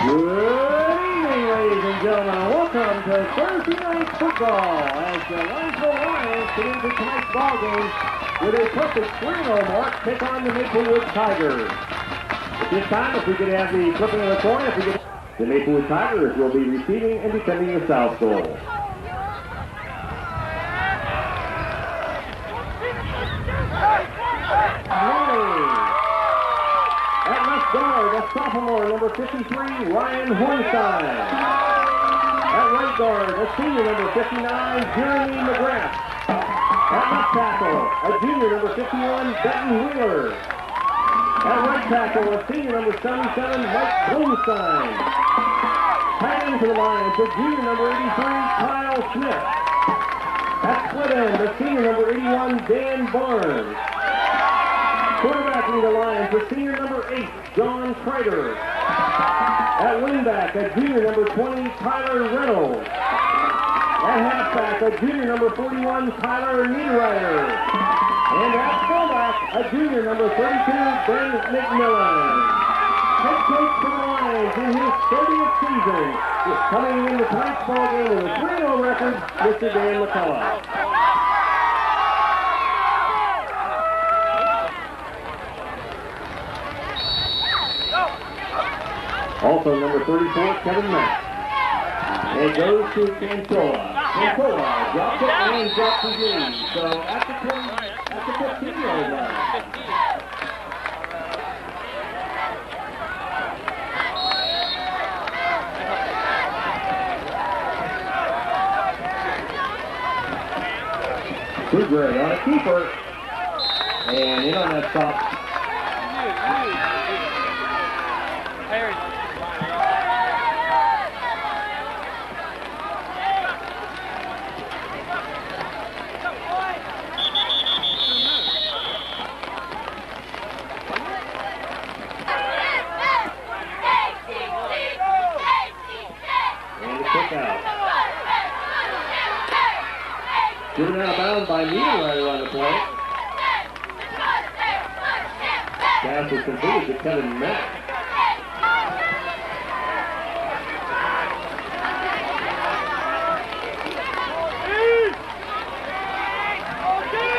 Good evening, ladies and gentlemen. Welcome to Thursday Night Football as the Linesville Lions get into tonight's ballgame with a perfect 3-0 mark take on the Maplewood Tigers. At this time, if we could have the flipping of the coin, the Maplewood Tigers will be receiving and defending the South goal. At left guard, the sophomore, number 53, Ryan Hornstein. At right guard, the senior, number 59, Jeremy McGrath. At left tackle, a junior, number 51, Benton Wheeler. At right tackle, a senior, number 77, Mike Bloomstein. Tight end for the Lions, the junior, number 83, Kyle Smith. At split end, the senior, number 81, Dan Barnes. Quarterbacking the Lions, the senior number 8, John Kreider. At wingback, a junior number 20, Tyler Reynolds. At halfback, a junior number 41, Tyler Niederreiter. And at fullback, a junior number 32, Ben McMillan. Head coach for the Lions in his 30th season is coming into tonight's ballgame with a 3-0 record, Mr. Dan McCullough. Also, number 34, Kevin Mack. And it goes to Cantola. Cantola drops it and drops his knee. So at the 15-yard line. Goodgray on a keeper. And in on that stop. Driven out of bounds by Niederreiter on the play. Pass was completed to Kevin Mack.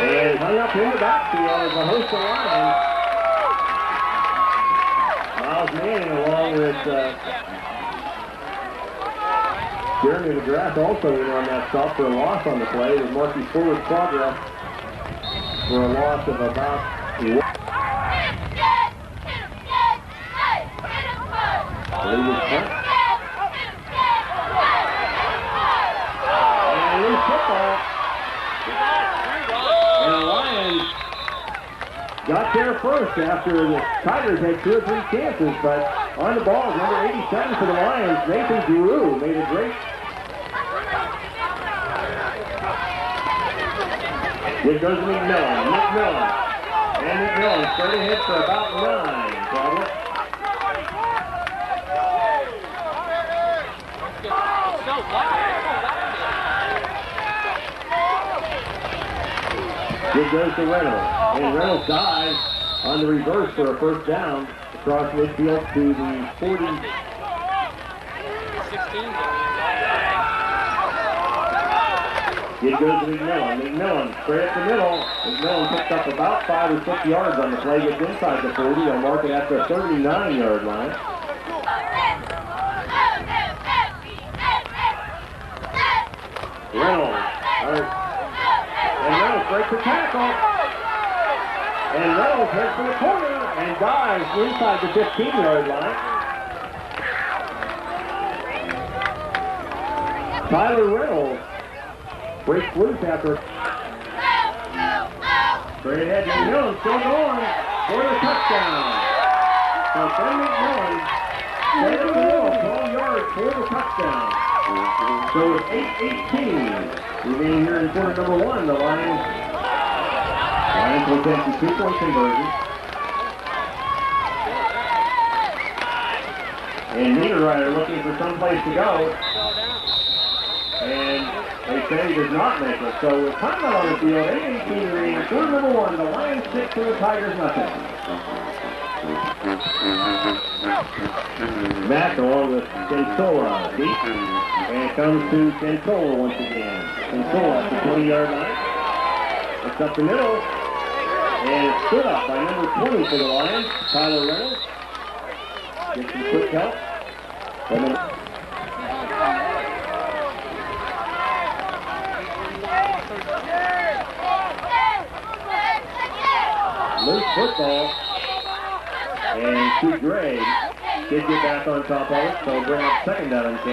And hung up in the backfield as the host of Lions. Miles Manning along with Jeremy McGrath also in on that stop for a loss on the play with Marky Fuller's progress for a loss of about 1. And loose football. And the Lions got there first after the Tigers had 2 or 3 chances, but on the ball, number 87 for the Lions, Nathan Giroux made a great. Here goes McMillan. And McMillan straight ahead for about 9, probably. Here goes to Reynolds. And Reynolds dives on the reverse for a first down across midfield to the 40. It goes to McMillan straight up the middle. McMillan picked up about 5 or 6 yards on the play, gets inside the 40. They'll mark it at the 39-yard line. Reynolds. And Reynolds breaks the tackle. And Reynolds heads for the corner and dives inside the 15-yard line. Tyler Reynolds breaks loose after. Straight ahead to McMillan, still going for the touchdown. So Ben McMillan straight up the middle, 12 yards for the touchdown. So it's 8-18 remaining here in quarter number 1. The Lions will attempt the 2-point conversion. And Niederreiter looking for some place to go. And they say he does not make it. So with timeout on the field, 8-18 remaining, quarter number 1, the Lions 6 to the Tigers nothing. Mack along with Sensola deep. And it comes to Sensola once again. Sensola at the 20-yard line. It's up the middle. And it's stood up by number 20 for the Lions, Tyler Reynolds. Gets some quick help. Loose football. And Sue Gray did get back on top of it, so bring up second down and 10.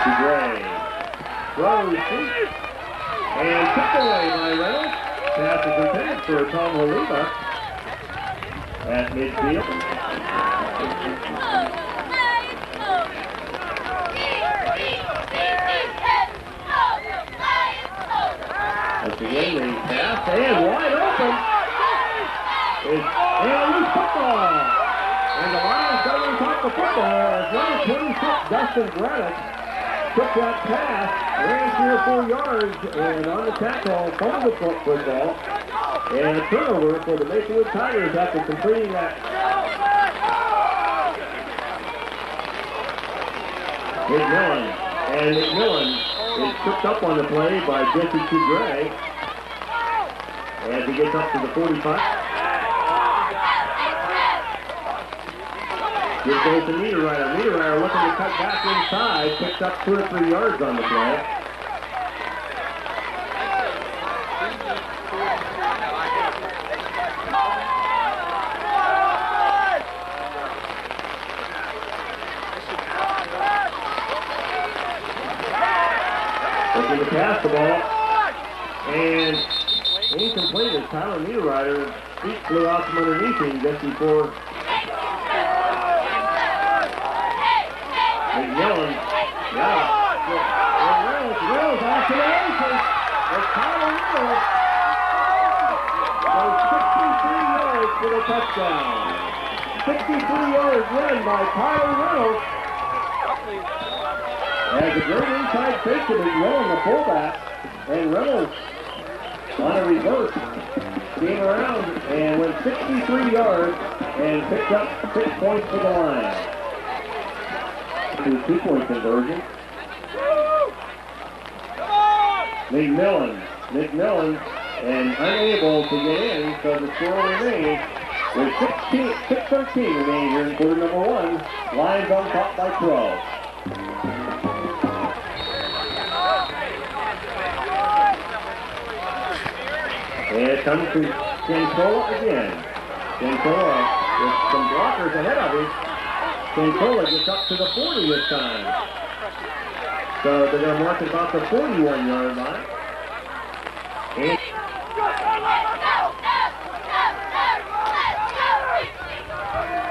Sue Gray throws deep and kicked away by Reynolds. Pass is intended for Tom Oliva at midfield. Once again, the pass, and wide open. And loose football. And the Lions got on top of the football as number 26, Dustin Braddock, took that pass, ran 3 or 4 yards, and on the tackle, fumbled the football. And a turnover for the Maplewood Tigers after completing that. McMillan is tripped up on the play by Jesse Gray as he gets up to the 45. Here goes to Niederreiter. Niederreiter looking to cut back inside, picks up 2 or 3 yards on the play. Looking to pass the ball, and incomplete as Tyler Niederreiter's feet flew out from underneath him just before McMillan. Reynolds off to the races as Tyler Reynolds goes 63 yards for the touchdown. 63-yard run by Tyler Reynolds. Has a great inside fake to McMillan, the fullback, and Reynolds on a reverse came around and went 63 yards and picked up 6 points for the Lions. To a 2-point conversion. McMillan, and unable to get in, so the score remains with 6:13 remaining here in quarter number 1. Lions on top by 12. And it comes to Sensola again. Sensola with some blockers ahead of him. Sensola gets up to the 40 this time. So they're going to mark it about the 41-yard line. And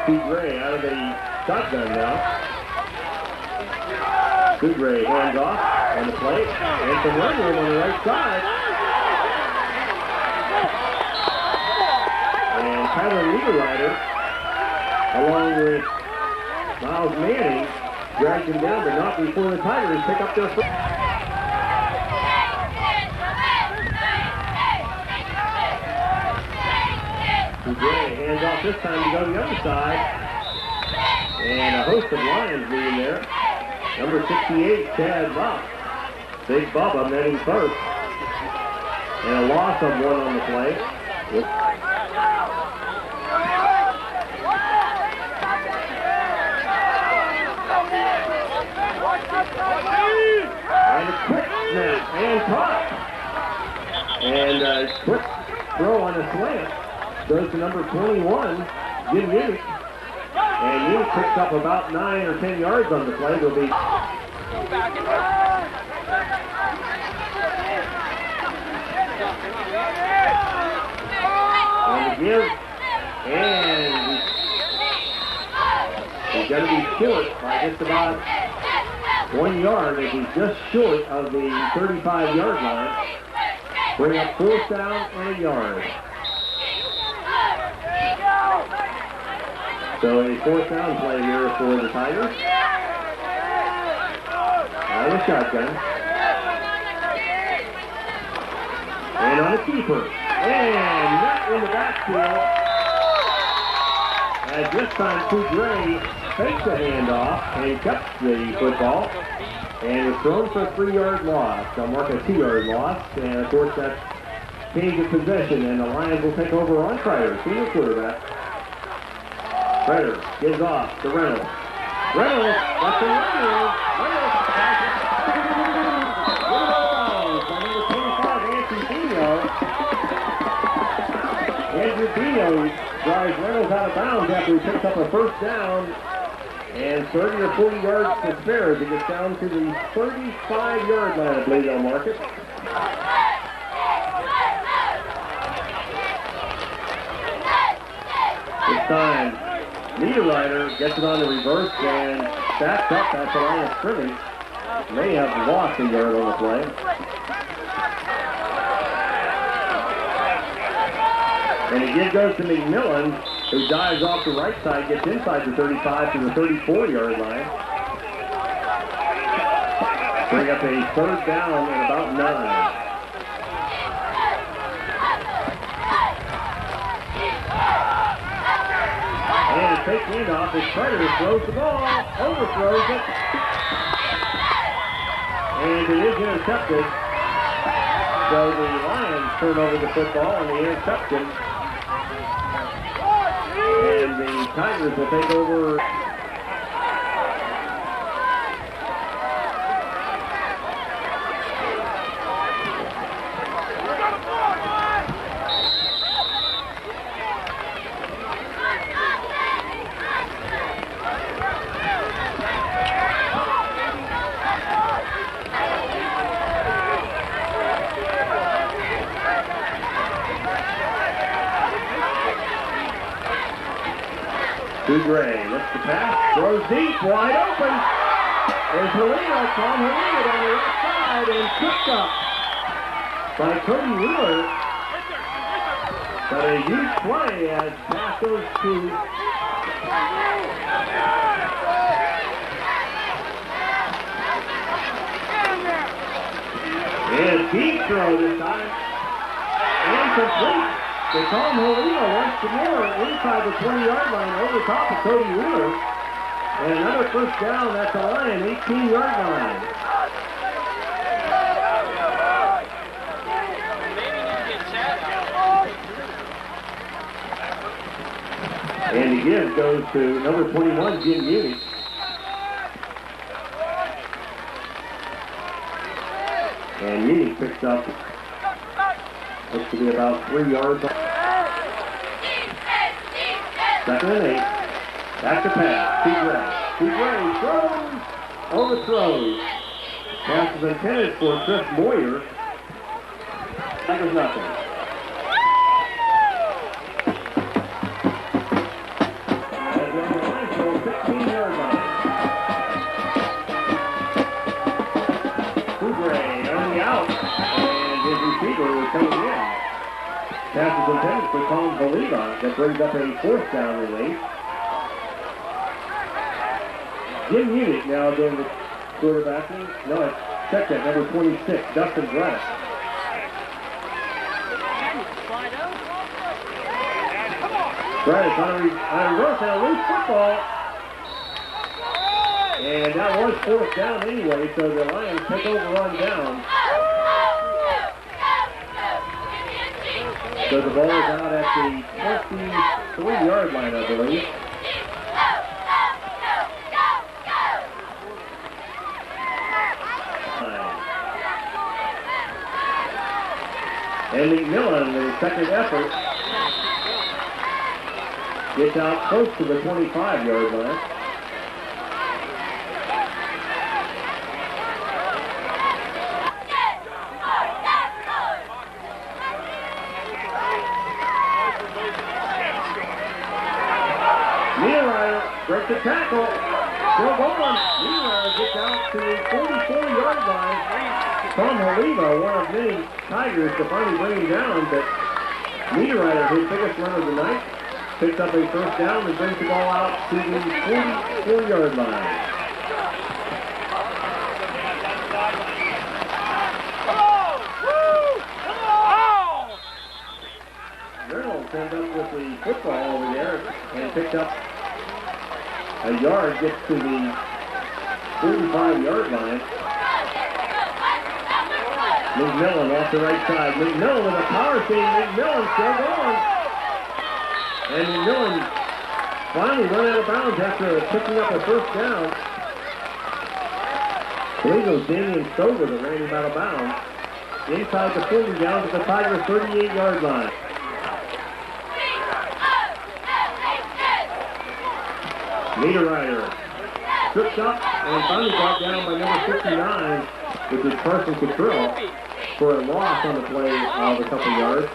Sue Gray out of the shotgun now. Sue Gray hands off on the plate. And some run room on the right side. And Tyler Niederreiter, along with Miles Manning, dragged him down, but not before the Tigers pick up their first. Gray hands off this time to go to the other side. And a host of Lions being there. Number 68, Chad Bob. Big Bubba netting first. And a loss of 1 on the play. And a quick snap and caught. And a quick throw on a slant goes to number 21, Jim Munich. And Munich picks up about 9 or 10 yards on the play. There'll be and again, and he's going to be short by just about 1 yard as he's just short of the 35-yard line. Bring up 4th down and a yard. So a fourth down play here for the Tigers. Out of the shotgun. And on a keeper. And not in the backfield. As this time, Coudray fakes the handoff and kept the football. And was thrown for a 3-yard loss. They'll mark a 2-yard loss. And of course, that's change of possession. And the Lions will take over on Kreider, senior quarterback. Kreider gives off to Reynolds. Reynolds, that's the Reynolds. Reynolds by number 25, Andrew Bino drives Reynolds out of bounds after he picks up a first down. And 30 or 40 yards to spare as it gets down to the 35-yard line. I believe they'll mark it. This time, Niederreiter gets it on the reverse and backs up at the line of scrimmage. May have lost a yard on the play. And the give goes to McMillan, who dives off the right side, gets inside the 35 to the 34-yard line. Bring up a third down at about 9. And a fake handoff as Kreider throws the ball, overthrows it, and it is intercepted. So the Lions turn over the football and the interception. And the Tigers will take over. Gray looks the pass, throws deep, wide open. There's Helena, Tom Helena on the left side, and picked up by Cody Wheeler. But a huge play as pass goes to and deep throw this time. And complete. They call him Helena once more inside the 20-yard line over top of Cody Wheeler. And another first down at the line, 18-yard line. And the give goes to number 21, Jim Munich. And Munich picks up, looks to be about 3 yards. Second and 8. Back to pass. Gray throws, overthrows. Pass is intended for Chris Moyer. That was nothing. As on the Linesville 16-yard line. Gray on the out. And his receiver was coming in. Pass is intended for Tom Valiva. That brings up a fourth down release. Jim Munich now doing the quarterbacking. No, it's check that, number 26, Dustin Brett. Brett is on a reverse and a loose football. And that was fourth down anyway, so the Lions take over on down. So the ball is out at the 23-yard line, I believe. And McMillan, the second effort, gets out close to the 25-yard line. Breaks the tackle. Still going. Niederreiter gets out to the 44-yard line. Tom Oliva, one of many Tigers to finally bring him down, but Niederreiter, his biggest run of the night, picks up a first down and brings the ball out to the 44-yard line. Reynolds ends up with the football over there and picked up a yard, gets to the 45-yard line. McMillan off the right side. McMillan with a power save. McMillan still going. And McMillan finally run out of bounds after picking up a first down. I believe it was Damian Stover that ran him out of bounds. Inside the 40 down to the Tigers' 38-yard line. Niederreiter trips up and finally brought down by number 59, which is Carson Cottrell, for a loss on the play of a couple yards.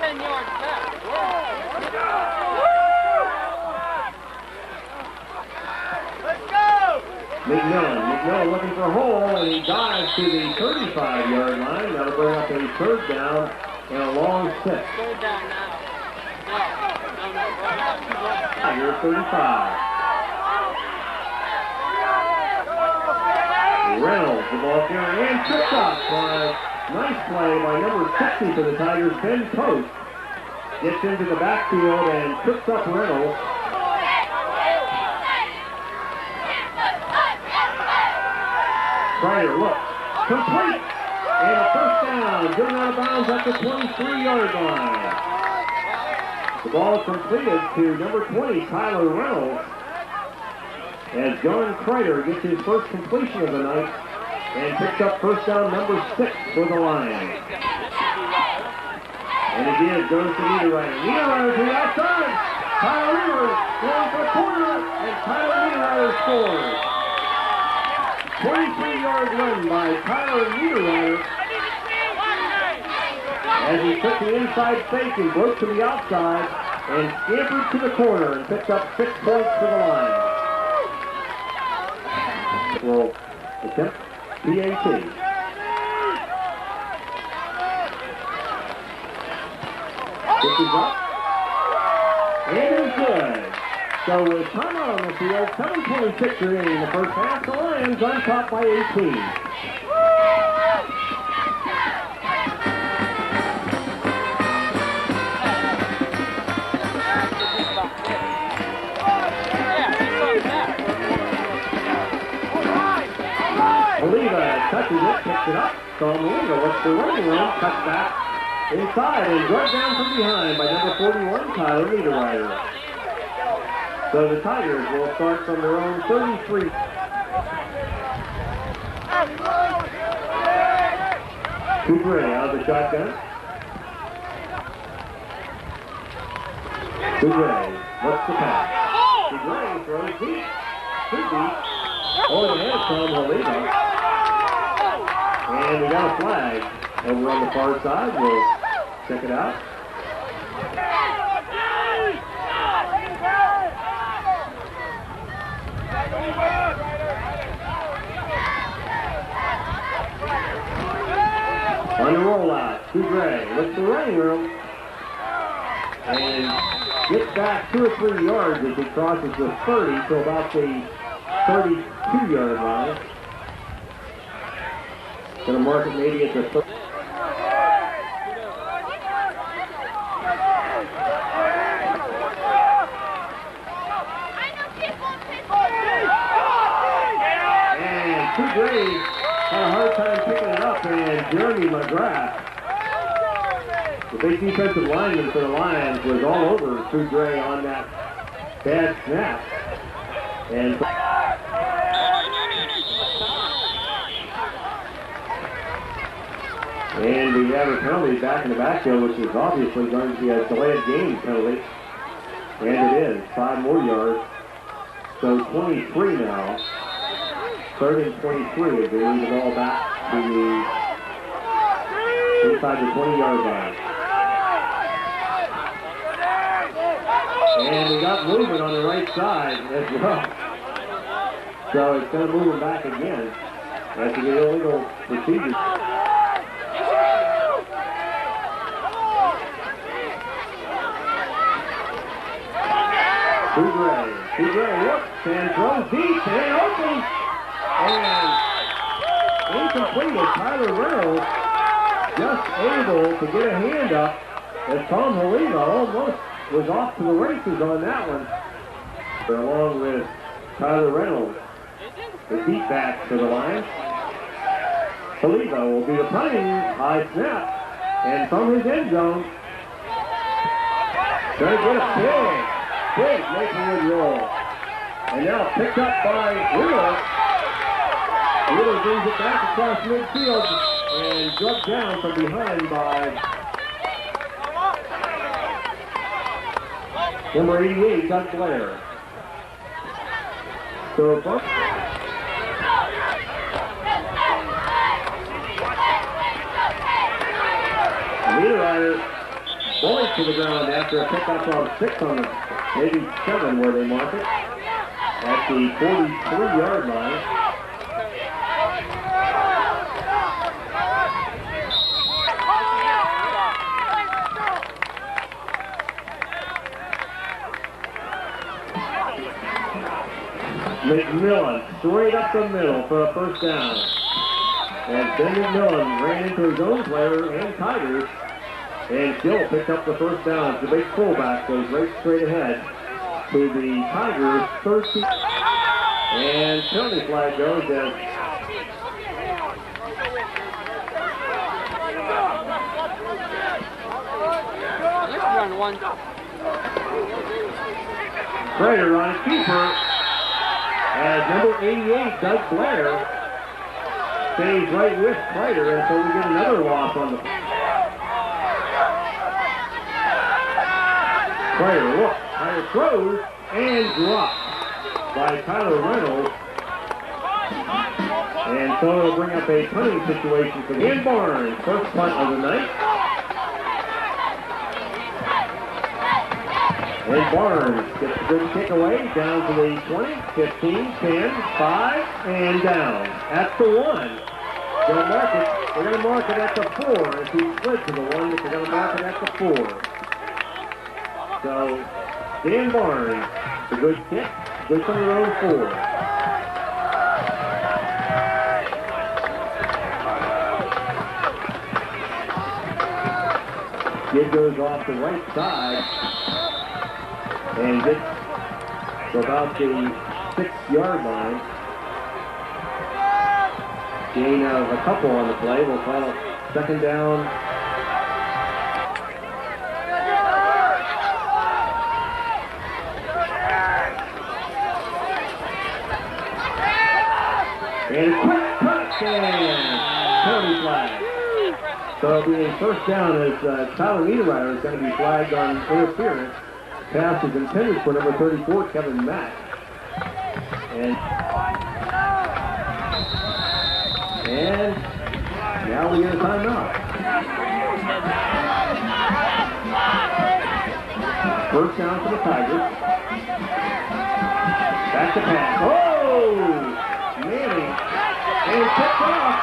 McMillan looking for a hole, and he dives to the 35-yard line. That'll bring up a third down and a long six. Tiger 35. Reynolds, the ball carrier, and tripped up. Nice play by number 60 for the Tigers, Ben Post. Gets into the backfield and trips up Reynolds. Kreider looks, complete, and a first down, driven out of bounds at the 23-yard line. The ball is completed to number 20, Tyler Reynolds, as John Kreider gets his first completion of the night and picks up first down number 6 for the Lions. And again, goes to Niederreiter. Niederreiter to the outside. Tyler Reynolds going for a corner, and Tyler Niederreiter scores. 23-yard run by Tyler Niederreiter as he took the inside fake and broke to the outside and scampered to the corner and picked up 6 points for the Lions. Will attempt PAT. Pitches up. And it's good. So with timeout on the field, 7:26 remaining in the first half. The Lions on top by 18. Oliva touches it, picks it up. So Oliva looks the running room, cuts back inside and brought down from behind by number 41, Tyler Niederreiter. So the Tigers will start from their own 33. Couture out of the shotgun. Couture, what's the pass? Couture throws deep. Too deep. Over the head from Oliva. And we got a flag over on the far side. We'll check it out. On the rollout, Couture looks the running room and gets back 2 or 3 yards as he crosses the 30 to about the 32-yard line. Going to mark it maybe at the 30. And Couture had a hard time picking it up, and Jeremy McGrath, the big defensive lineman for the Lions, was all over Couture on that bad snap. And we have a penalty back in the backfield, which is obviously going to be a delayed game penalty. And it is, 5 more yards. So 23 now. 3rd and 23 as they lead the ball back to the inside the 20-yard line. And we got movement on the right side as well. So it's going to move him back again. That's the illegal procedure. He really looks and throws deep and open. And incomplete as Tyler Reynolds just able to get a hand up as Tom Haliva almost was off to the races on that one. Along with Tyler Reynolds, the deep back for the Lions. Haliva will be the punting, high snap, and from his end zone, going to get a big Maplewood roll. And now picked up by Wheeler. Wheeler brings it back across midfield and drugged down from behind by number 88, Doug Blair. So Niederreiter bullied to the ground after a pickup of 6 on the, maybe 7 where they mark it, at the 43-yard line. McMillan straight up the middle for a first down. And Ben McMillan ran into his own player and Tigers and still picked up the first down. The big fullback goes right straight ahead to the Tigers' 13. And penalty flag goes as Prater on a keeper as number 88, Doug Blair, stays right with Prater until we get another loss on the Prater. Look, Prater throws and dropped by Tyler Reynolds. And so it'll bring up a punting situation for Ian Barnes, first punt of the night. And Barnes gets a good kick away down to the 20, 15, 10, 5, and down at the 1. They'll mark it. They're going to mark it at the 4 as he slid to the 1, but they're going to mark it at the 4. So, Dan Barnes, a good kick, good from their own 4. Kid goes off the right side and gets to about the 6-yard line. Gain of a couple on the play. We'll call it second down. And a quick touch and penalty flag. So it'll be a first down as Tyler Niederreiter is going to be flagged on interference. Pass is intended for number 34, Kevin Mack. And now we get a timeout. First down for the Tigers. Back to pass. Oh! Manning. And picked off.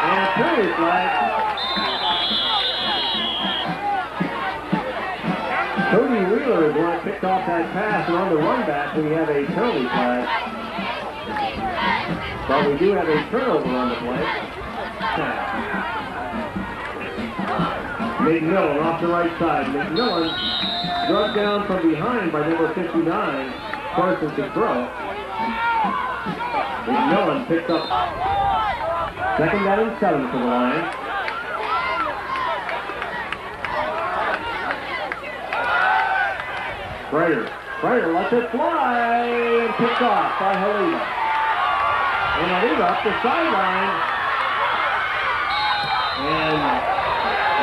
And a penalty flag. Cody Wheeler is the one that picked off that pass, and on the run back we have a penalty flag. But we do have a turnover on the play. McMillan off the right side. McMillan drugged down from behind by number 59, Carson Cottrell. McMillan picked up second down and 7 for the Lions. Prater lets it fly and picked off by Haliva. And Haliva up the sideline and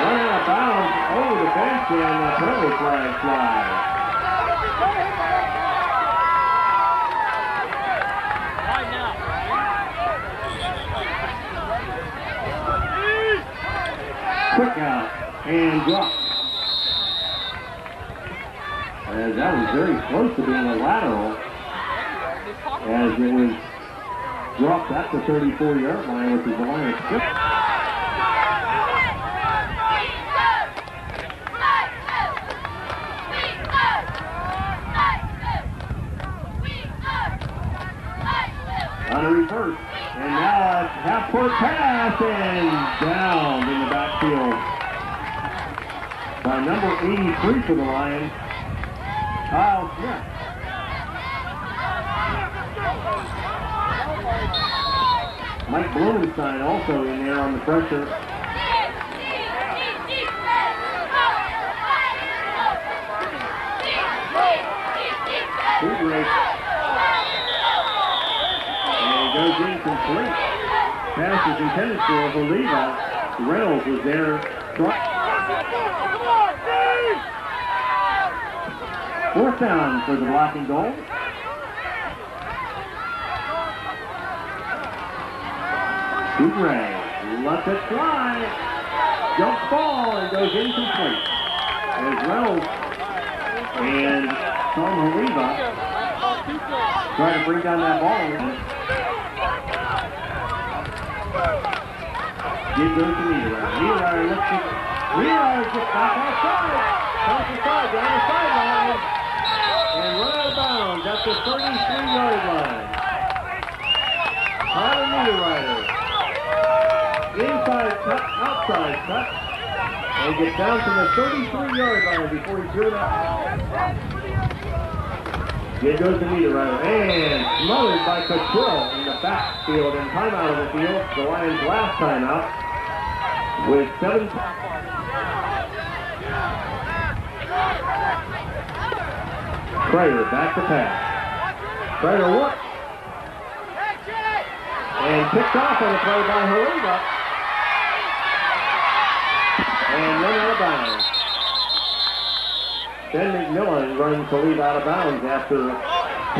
run out of bounds over the bench and a penalty flag flies. Quick out and drop. As that was very close to being a lateral, as it was dropped at the 34-yard line, which is the line of scrimmage. On a reverse. And now a half-court pass and down in the backfield by number 83 for the Lions, Kyle Smith. Mike Blumenstein also in there on the pressure. Good race. And it goes incomplete. Pass is intended for Oliva. Reynolds was there. Fourth down for the blocking goal. Gray lets it fly. Jump ball and goes incomplete. As Reynolds and Tom Oliva try to bring down that ball. It goes to Niederreiter. Niederreiter looks at Niederreiter gets back outside. Comes aside down the sideline. And run out of bounds at the 33-yard line. Tyler Niederreiter. Inside cut, outside cut. And gets down to the 33-yard line before he threw it out. It goes to Niederreiter. And smothered by Cottrell in the backfield and timeout of the field. The Lions' last timeout. With 7. Prater back to pass. Prater works. And picked off on the play by Oliva. And run out of bounds. Ben McMillan runs Oliva out of bounds after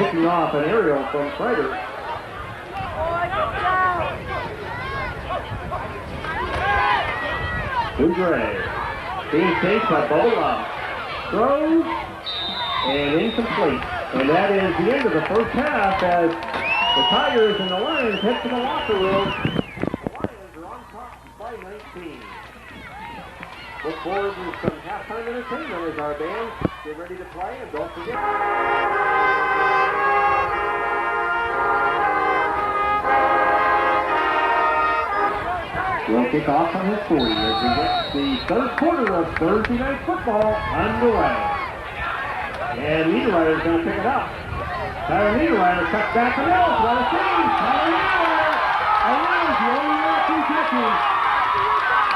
picking off an aerial from Prater. Gray being chased by Bola. Throws and incomplete. And that is the end of the first half as the Tigers and the Lions head to the locker room. The Lions are on top by 19. Look forward to some halftime entertainment as our bands get ready to play. And don't forget. We'll kick off on his 40 as we get the third quarter of Thursday Night Football underway. And Niederreiter's going to pick it up. Tyler Niederreiter cuts back the middle. What a save! Tyler Niederreiter allows the only one two catches.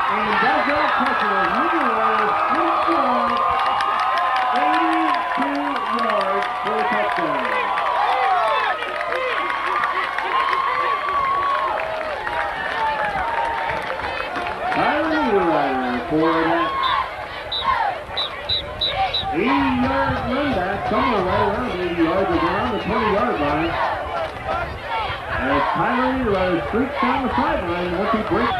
And does not touch it as Niederreiter slips the ball 82 yards for a touchdown. For that 80-yard run back, somewhere right around 80 yards, or around the 20-yard line. As Tyler Niederreiter streaks down the sideline, and once he breaks.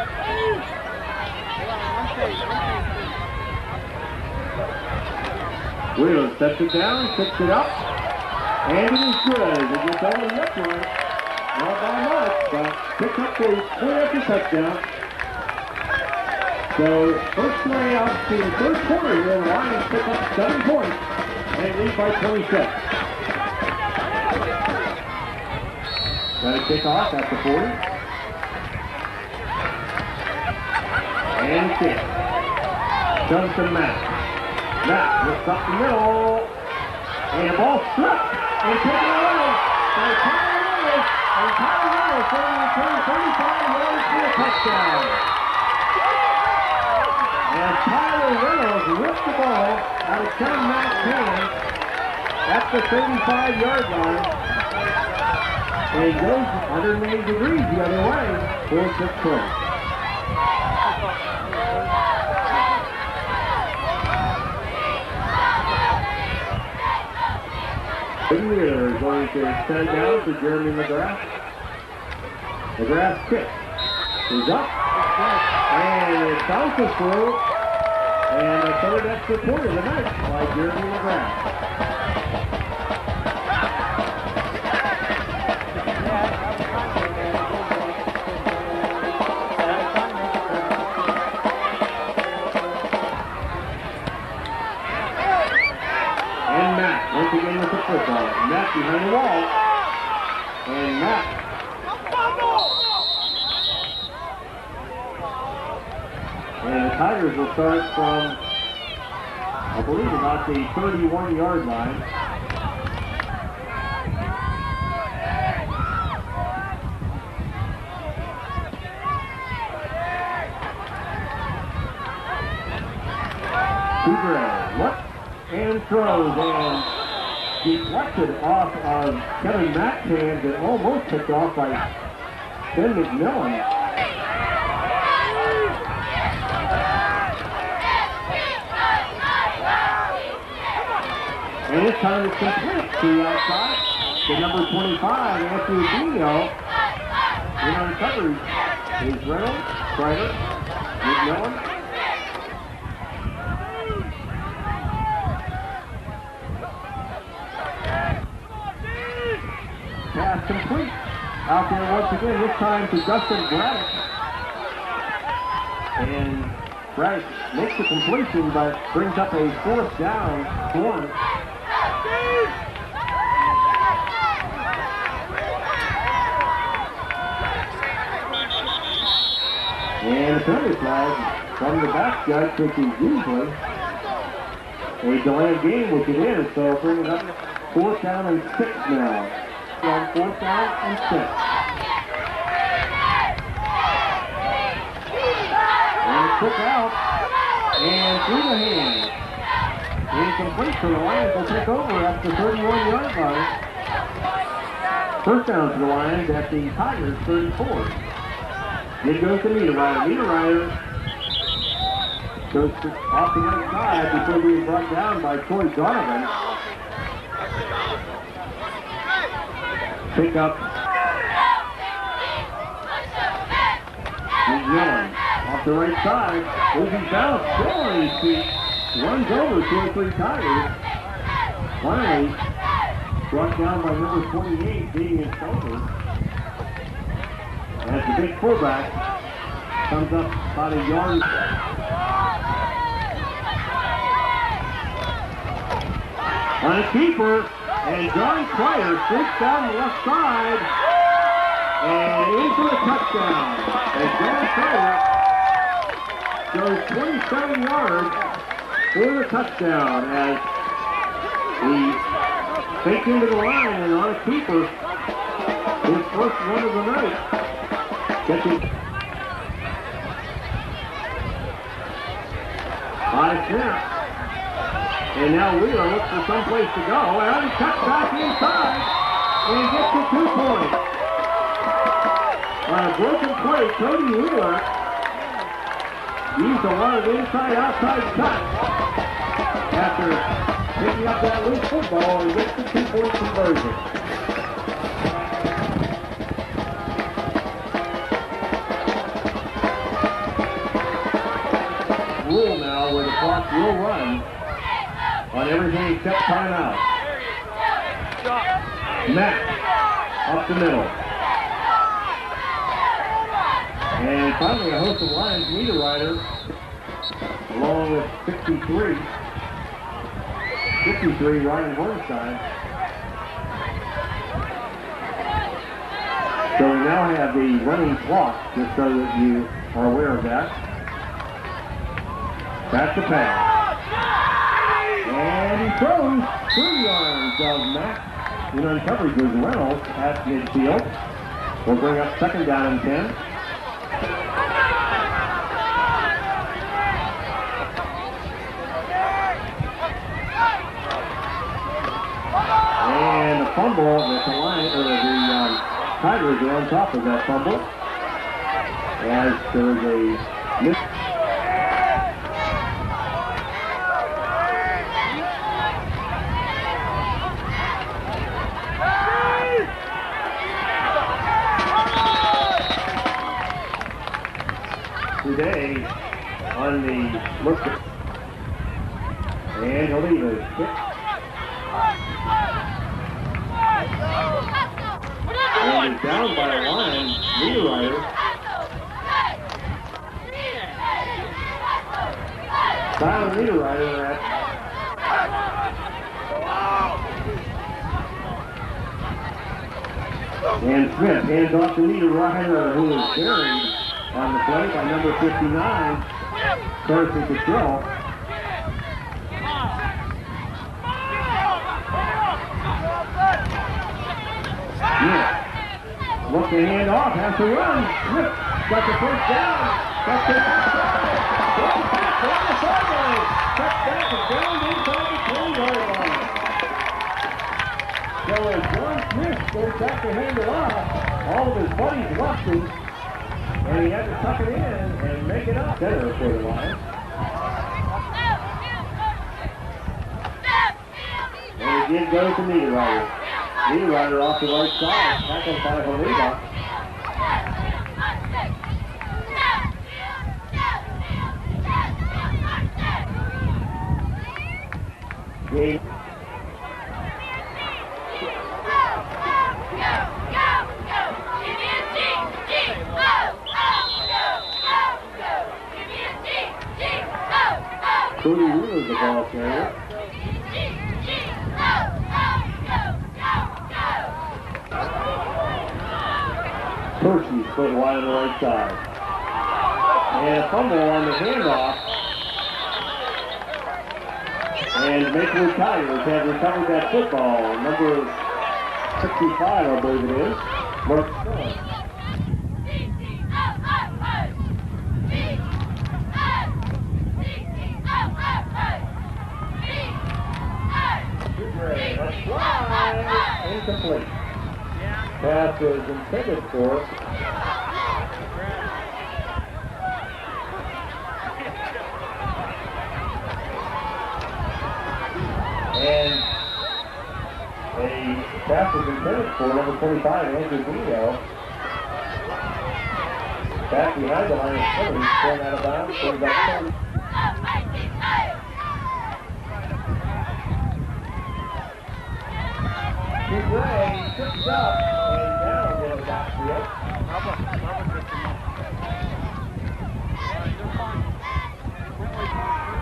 Williams sets it down, picks it up, and it is good. It gets over the upright. Not by much, but picks up the point-after touchdown. So, first way out to the third quarter here, the Lions pick up 7 points and lead by 26. Got a kick off at the 40. And kick. Comes to Matt. Matt looks up the middle. And the ball stripped and taken away by Tyler Reynolds. And Tyler Reynolds going to return 35 yards for a touchdown. And Tyler Reynolds ripped the ball out of Ken Matt's hand at the 35-yard line and goes 180 degrees the other way towards the point. Here is going to extend down for Jeremy McGrath. McGrath's kick is up. And it bounces through, and the third extra point of the night by Jeremy McGrath. And Matt once again with the football. Matt behind the wall. And Matt And the Tigers will start from, I believe, about the 31-yard line. Cooper looks and throws and deflected off of Kevin Mack's hands and almost picked off by Ben McMillan. And this time it's complete to the outside. The number 25, Anthony Dino. In on coverage is Reynolds, Strider, McMillan. Pass complete. Out there once again, this time to Dustin Braddock. And Braddock makes the completion, but brings up a fourth down for it. And a penalty flag from the back judge, which is usually a delay of game, which it is, so bringing up fourth down and 6 now. On fourth down and 6. And it's took out and through the hand. Incomplete, so the Lions will take over at the 31-yard line. First down to the Lions at the Tigers 34. It goes to Niederreiter. Niederreiter goes off the right side before being brought down by Troy Donovan. Pick up McMillan off the right side. Losing balance, still on his feet. Runs over 2 or 3 Tigers. Finally brought down by number 28, Damian Stover. As the big fullback comes up about a yard. On a keeper. And John Pryor sneaks down the left side and into the touchdown. As John Pryor goes 27 yards for the touchdown as he fakes into the line and on a keeper, his first one of the night. Gets it. 5 snaps. And now Wheeler looks for someplace to go, and he cuts back inside, and he gets to 2 points. On a broken play, Cody Wheeler used a lot of inside-outside cuts after picking up that loose football and gets the 2-point conversion. Rule now where the clock will run on everything except timeout. Mack up the middle. And finally a host of Lions Niederreiter along with 53 Ryan Hornstein. So we now have the running clock, just so that you are aware of that. That's the pass. And he throws 3 yards of Mack. In on coverage was Reynolds at midfield. We'll bring up second down and 10. And the fumble that the Tigers are on top of that fumble. As there is a miss. Today on the look, and he'll leave a kick. And he's down by a line, Niederreiter. Tyler Niederreiter at And Smith hands off to Nita Ryder, who is buried on the play by number 59, Thursday Patrol. Smith looks to hand off, has to run. Smith got the first down. That's it. On the sideline. Touchback is down inside the 20-yard line. So as John Smith goes back to hand it off, all of his buddies left him, and he had to tuck it in and make it up better for the Lions. And again goes to Niederreiter. Niederreiter off the right side, tackled by Haliba. Game. Cody Wheeler's the ball carrier. Percy's put wide on the right side. And a fumble on the handoff. And Maplewood Tigers have recovered that football. Number 65, I believe it is. Mark Stone. Incomplete. Pass is intended for. And a pass is intended for number 25, Andrew Vito. Back behind the line of scrimmage, thrown out of bounds, going back home. Gray trips up and down in the backfield.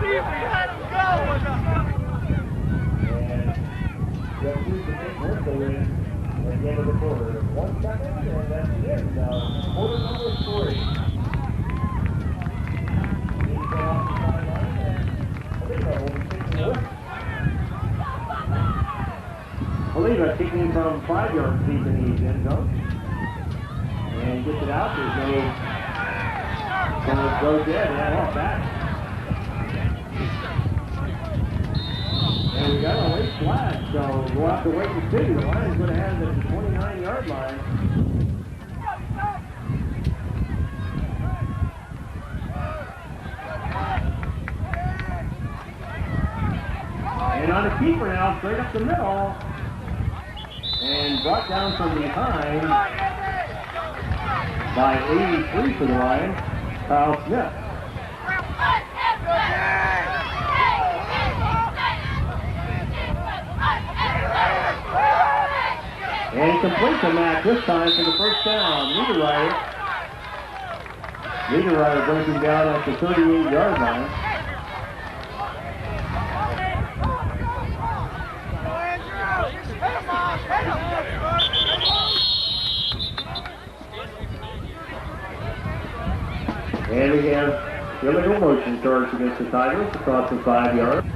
See if we had him go. And they'll use the big whistle in at the end of the quarter. 1 second, and that's the end of quarter number 3. He's going off the sideline, and I think that will be taking the whistle. Oliva kicking from 5 yards deep in the end zone. And gets it out. There's no going to go dead. And off back. And we got a late flag, so we'll have to wait and see. The Lions going to have it at the 29-yard line. And on the keeper now, straight up the middle. And brought down from behind by 83 for the Lions, Kyle Smith. And complete the match this time for the first down. Niederreiter brings him down at the 38-yard line. And we have illegal motion charge against the Tigers across the 5 yards.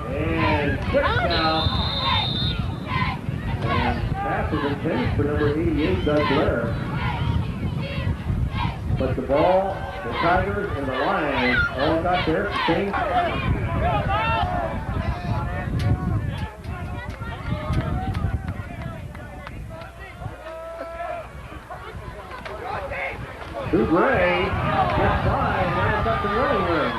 And quick now. And pass is intended for number 88, Doug Blair. But the ball, the Tigers, and the Lions all got there at the same time. Drew Gray gets by, and now it's up the running room.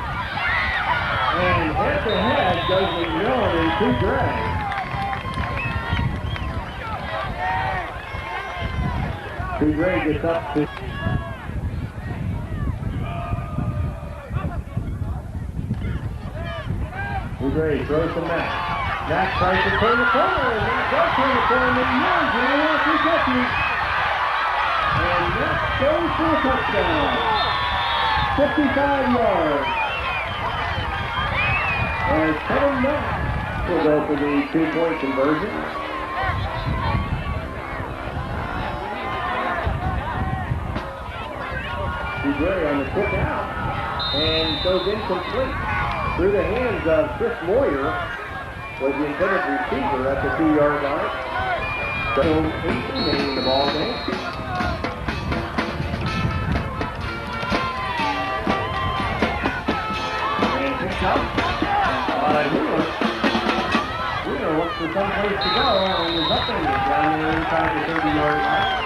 And head to head goes McMillan and Drew Gray. Drew Gray gets up to... Drew Gray throws to Max. Max tries to turn the corner, and Max does turn the corner, and McMillan's going to want to catch him. And that goes for a touchdown. 55 yards. And Kevin Mack will go for the 2-point conversion. Gray on the quick out and goes incomplete through the hands of Chris Moyer, was the intended receiver at the 2-yard line. So 8 remaining in the ball game. And picked up by Wheeler. Wheeler looks for some place to go and is up in it down there inside the 30-yard line.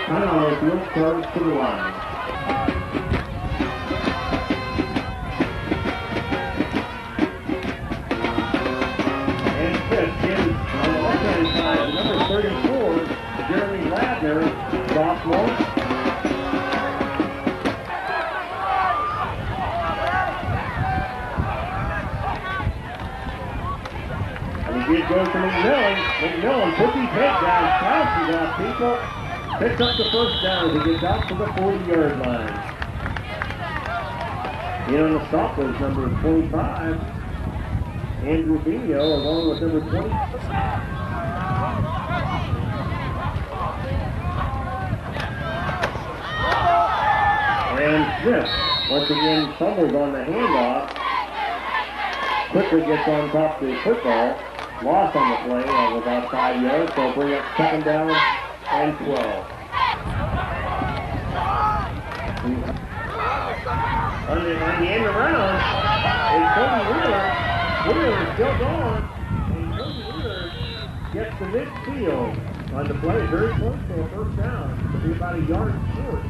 Timeout will close to the line. And Smith gives on the left-hand side number 34, Jeremy Ladner, sophomore. And he goes to McMillan. McMillan puts his head down, pounces off people. Picks up the first down as he gets out to the 40-yard line. In on the stop was number 25, Andrew Bino, along with number 20. And Smith, once again, fumbles on the handoff. Quickly gets on top of the football. Loss on the play of about 5 yards, so bring up second down and 12. On the end around, is Cody Wheeler. Wheeler is still gone. And Cody Wheeler gets the midfield on the play, very close to a first down. It'll be about a yard short.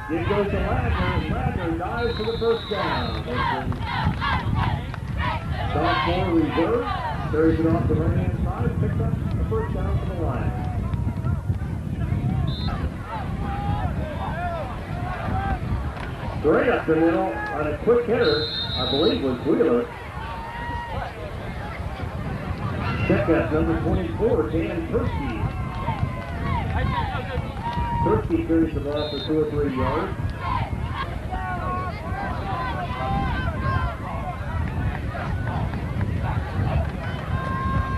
It goes to Ladner. Ladner dives for the first down. Sophomore reserve, carries it off the right-hand side, picks up the first down for the Lions. Straight up the middle on a quick hitter, I believe was Wheeler. Check that, number 24, Dan Persky. Persky carries the ball for 2 or 3 yards.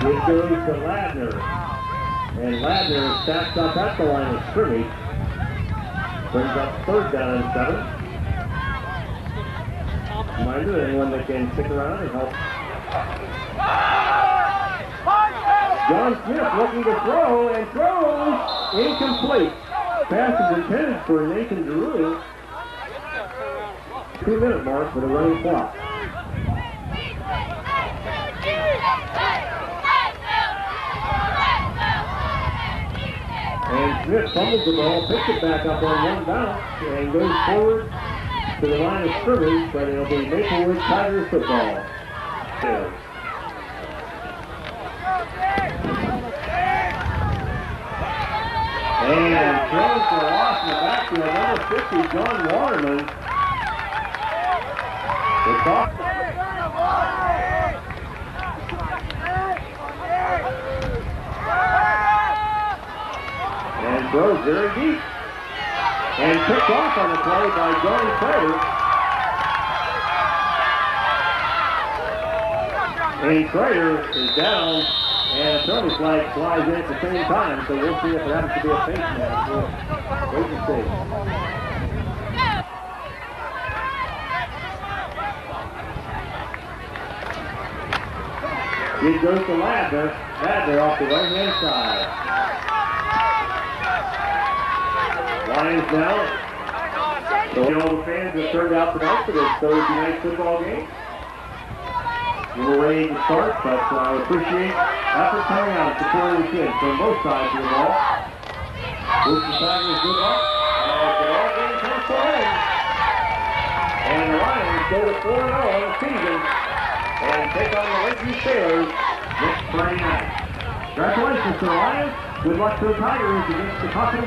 It goes to Ladner. And Ladner stacks up at the line of scrimmage. Brings up third down and 7. Reminder, anyone that can stick around and help. John Smith looking to throw and throws incomplete. Pass is intended for Nathan Giroux. 2-minute mark for the running clock. And Smith fumbles the ball, picks it back up on one bounce, and goes forward to the line of scrimmage, but it'll be Maplewood Tigers football. And throws for a loss in the backfield, number 50, John Waterman. The top. And throws very deep. And picked off on the play by Johnny Prater. And Prater is down, and a penalty flag flies in at the same time, so we'll see if it happens to be a face mask. We'll wait and see. It goes to Ladner. Ladner off the right-hand side. Lions now. So all the fans have turned out tonight for this Thursday night football game. We're ready to start, but I appreciate effort coming out and supporting the kids from both sides of the ball. Booster Tigers, good luck. The all game comes to an end. And the Lions go to 4-0 on the season and take on the Lakeview Sailors next Friday night. Congratulations to the Lions. Good luck to the Tigers against the Coffee.